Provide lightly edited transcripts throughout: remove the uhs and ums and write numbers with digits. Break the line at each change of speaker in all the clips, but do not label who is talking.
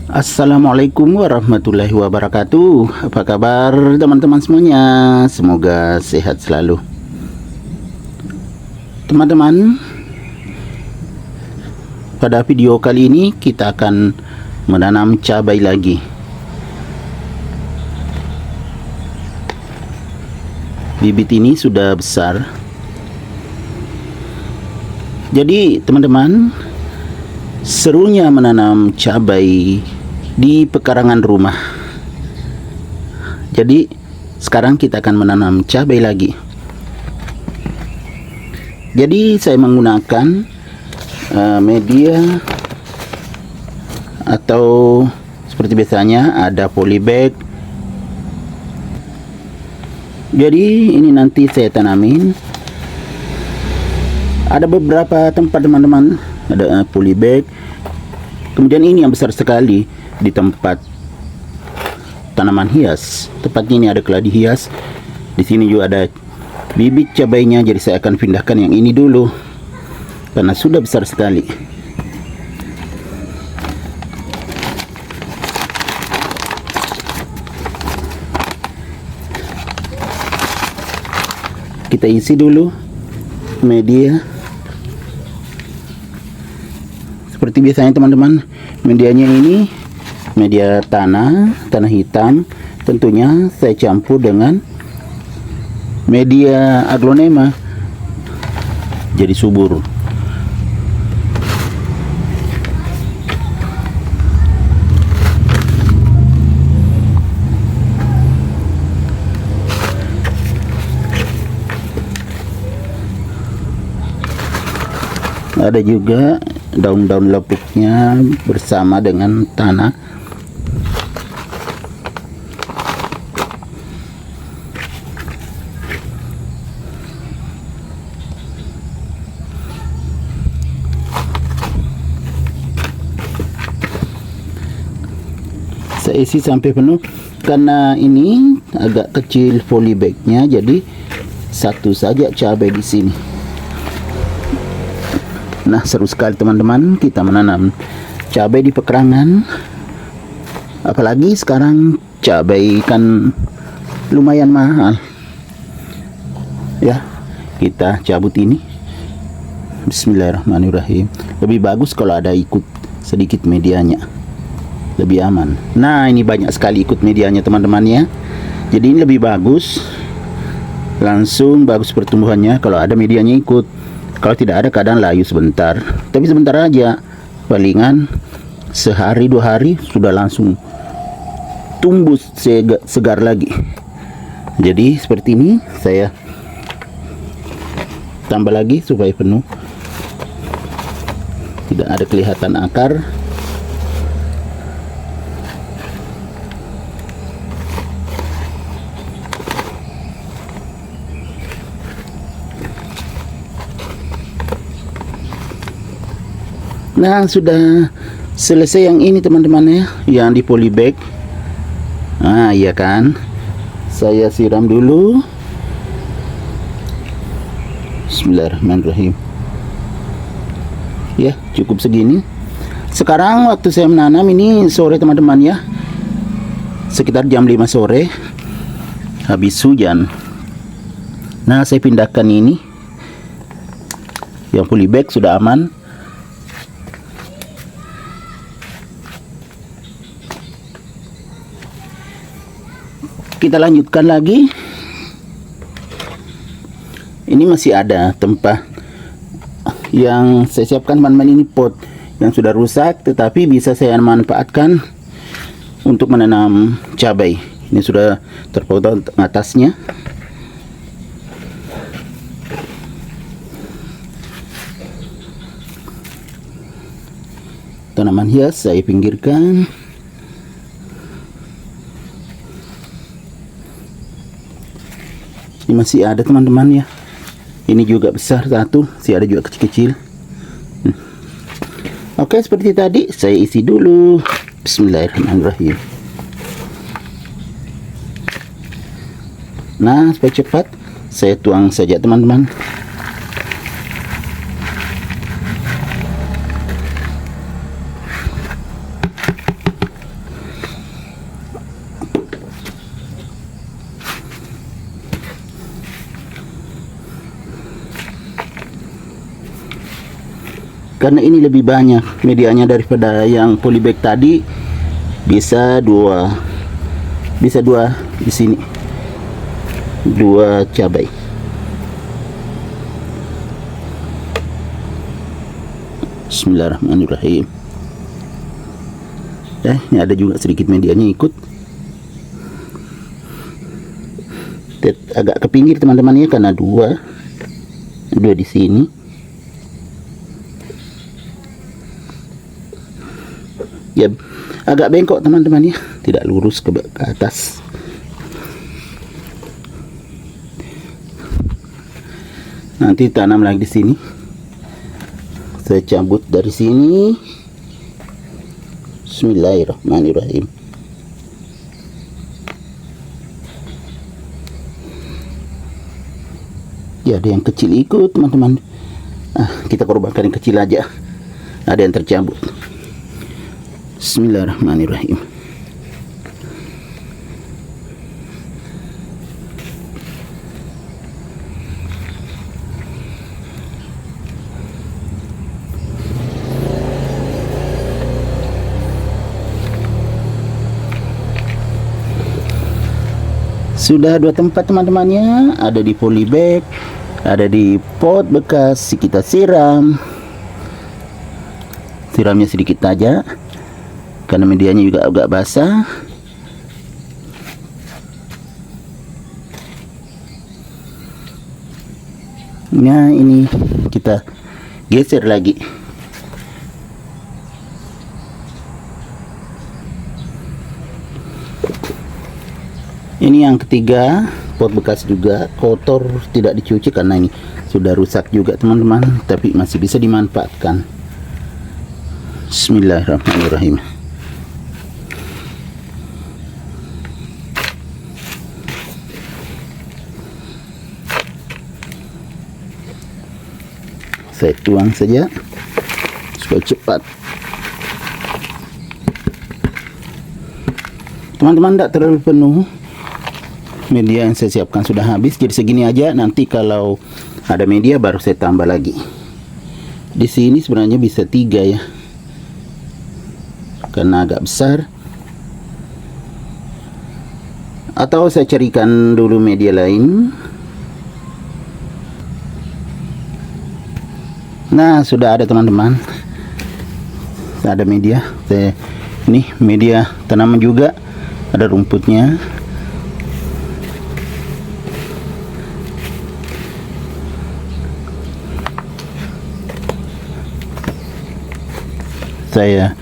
Assalamualaikum warahmatullahi wabarakatuh. Apa kabar teman-teman semuanya? Semoga sehat selalu. Teman-teman, pada video kali ini kita akan menanam cabai lagi. Bibit ini sudah besar. Jadi teman-teman, serunya menanam cabai di pekarangan rumah. Jadi sekarang kita akan menanam cabai lagi. Jadi saya menggunakan media atau seperti biasanya ada polybag. Jadi ini nanti saya tanamin. Ada beberapa tempat teman-teman, ada polybag. Kemudian ini yang besar sekali di tempat tanaman hias. Tempatnya ini ada keladi hias. Di sini juga ada bibit cabainya. Jadi saya akan pindahkan yang ini dulu karena sudah besar sekali. Kita isi dulu media. Seperti biasanya teman-teman, medianya ini media tanah hitam. Tentunya saya campur dengan media aglonema jadi subur. Ada juga daun-daun lepuknya bersama dengan tanah. Saya isi sampai penuh karena ini agak kecil polybagnya, jadi satu saja cabai di sini. Nah, seru sekali teman-teman kita menanam cabai di pekarangan. Apalagi sekarang cabai kan lumayan mahal. Ya, kita cabut ini. Bismillahirrahmanirrahim. Lebih bagus kalau ada ikut sedikit medianya, lebih aman. Nah, ini banyak sekali ikut medianya teman-teman ya. Jadi ini lebih bagus, langsung bagus pertumbuhannya kalau ada medianya ikut. Kalau tidak ada kadang layu sebentar, tapi sebentar aja, palingan sehari 2 hari sudah langsung tumbuh segar lagi. Jadi seperti ini saya tambah lagi supaya penuh, tidak ada kelihatan akar. Nah, sudah selesai yang ini teman-teman ya, yang di polybag. Nah, iya kan, saya siram dulu. Bismillahirrahmanirrahim. Ya, cukup segini. Sekarang waktu saya menanam ini sore teman-teman ya, sekitar jam 5 sore, habis hujan. Nah, saya pindahkan ini, yang polybag sudah aman. Kita lanjutkan lagi. Ini masih ada tempat yang saya siapkan teman-teman, ini pot yang sudah rusak tetapi bisa saya manfaatkan untuk menanam cabai. Ini sudah terpotong atasnya. Tanaman hias saya pinggirkan. Ini masih ada teman-teman ya. Ini juga besar satu, masih ada juga kecil-kecil. Oke, seperti tadi saya isi dulu. Bismillahirrahmanirrahim. Nah, supaya cepat saya tuang saja teman-teman. karena ini lebih banyak medianya daripada yang polybag tadi. Bisa dua di sini, 2 cabai. Bismillahirrahmanirrahim. Ini ada juga sedikit medianya ikut. Agak ke pinggir teman-teman ya, karena dua di sini. Ya, agak bengkok teman-teman ya, tidak lurus ke atas. Nanti tanam lagi di sini. Saya cabut dari sini. Bismillahirrahmanirrahim. Ya, ada yang kecil ikut teman-teman. Kita korbankan yang kecil aja. Ada yang tercabut. Bismillahirrahmanirrahim. Sudah 2 tempat teman-temannya, ada di polybag, ada di pot bekas kita siram. Siramnya sedikit aja karena medianya juga agak basah. Nah, ini kita geser lagi. Ini yang ketiga, pot bekas juga kotor, tidak dicuci karena ini sudah rusak juga teman-teman, tapi masih bisa dimanfaatkan. Bismillahirrahmanirrahim. Saya tuang saja supaya cepat. Teman-teman, tidak terlalu penuh. Media yang saya siapkan sudah habis, jadi segini aja. Nanti kalau ada media baru saya tambah lagi. Di sini sebenarnya bisa 3 ya, karena agak besar. Atau saya carikan dulu media lain. Nah, sudah ada teman-teman. Ada media. Ini media tanaman juga. Ada rumputnya. Saya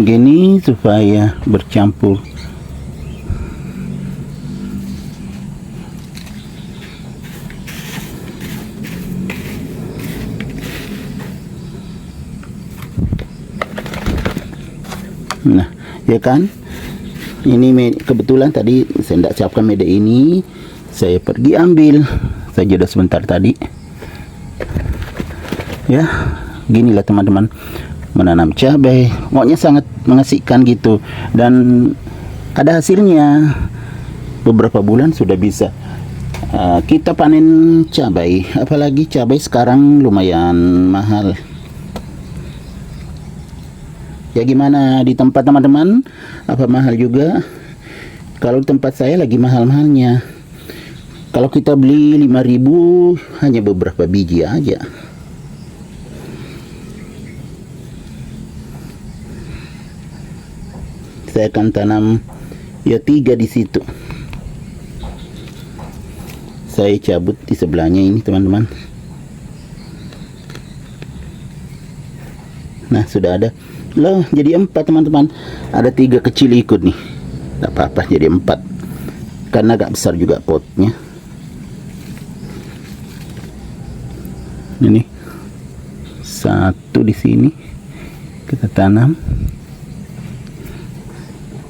gini supaya bercampur. Nah, ya kan, ini kebetulan tadi saya tidak siapkan media ini, saya pergi ambil. Saya jeda sebentar tadi ya. Ginilah teman-teman, menanam cabai, pokoknya sangat mengasihkan gitu, dan ada hasilnya. Beberapa bulan sudah bisa kita panen cabai, apalagi cabai sekarang lumayan mahal. Ya gimana di tempat teman-teman, apa mahal juga? Kalau di tempat saya lagi mahal-mahalnya. Kalau kita beli 5.000 hanya beberapa biji aja. Saya akan tanam ya 3 di situ. Saya cabut di sebelahnya ini teman-teman. Nah, sudah ada. Loh, jadi 4 teman-teman. Ada 3 kecil ikut nih. Tidak apa-apa, jadi 4. Karena agak besar juga potnya. Ini 1 di sini. Kita tanam.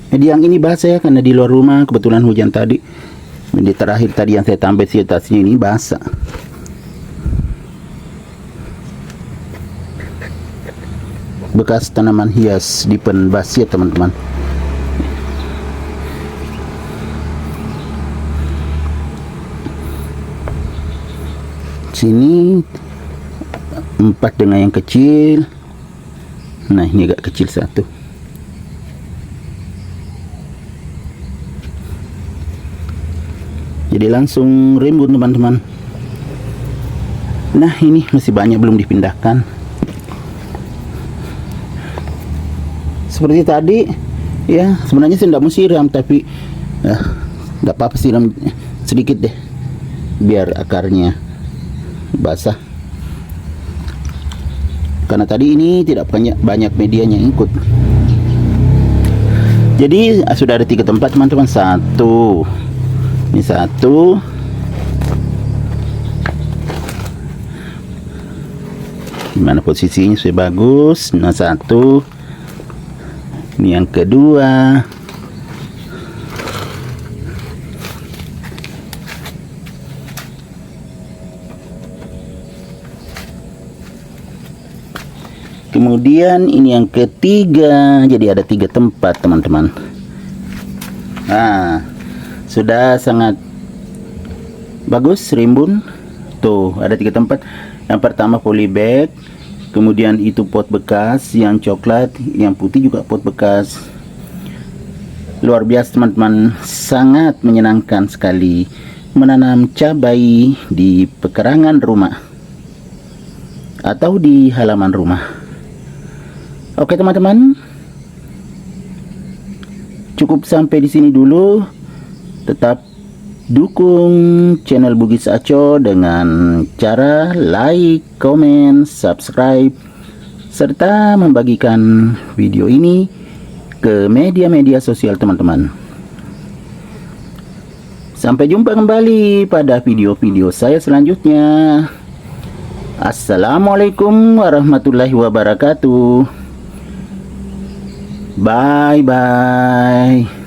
Jadi yang ini basah ya, karena di luar rumah kebetulan hujan tadi. Di terakhir tadi yang saya tambah di atasnya ini basah. Bekas tanaman hias di penbas ya teman-teman. Sini 4 dengan yang kecil. Nah, ini agak kecil satu. Jadi langsung rimbun teman-teman. Nah, ini masih banyak belum dipindahkan. Seperti tadi ya, sebenarnya saya tidak mau siram, tapi tidak apa-apa, siram sedikit deh biar akarnya basah. Karena tadi ini tidak banyak medianya yang ikut. Jadi sudah ada 3 tempat teman-teman. Satu, ini satu, gimana posisinya sudah bagus. Nah, satu, ini yang kedua, kemudian ini yang ketiga. Jadi ada 3 tempat teman-teman. Nah, sudah sangat bagus rimbun. Tuh ada 3 tempat. Yang pertama polybag, kemudian itu pot bekas yang coklat, yang putih juga pot bekas. Luar biasa teman-teman, sangat menyenangkan sekali menanam cabai di pekarangan rumah atau di halaman rumah. Oke teman-teman, cukup sampai di sini dulu. Tetap dukung channel Bugis Aco dengan cara like, komen, subscribe, serta membagikan video ini ke media-media sosial teman-teman. Sampai jumpa kembali pada video-video saya selanjutnya. Assalamualaikum warahmatullahi wabarakatuh. Bye bye.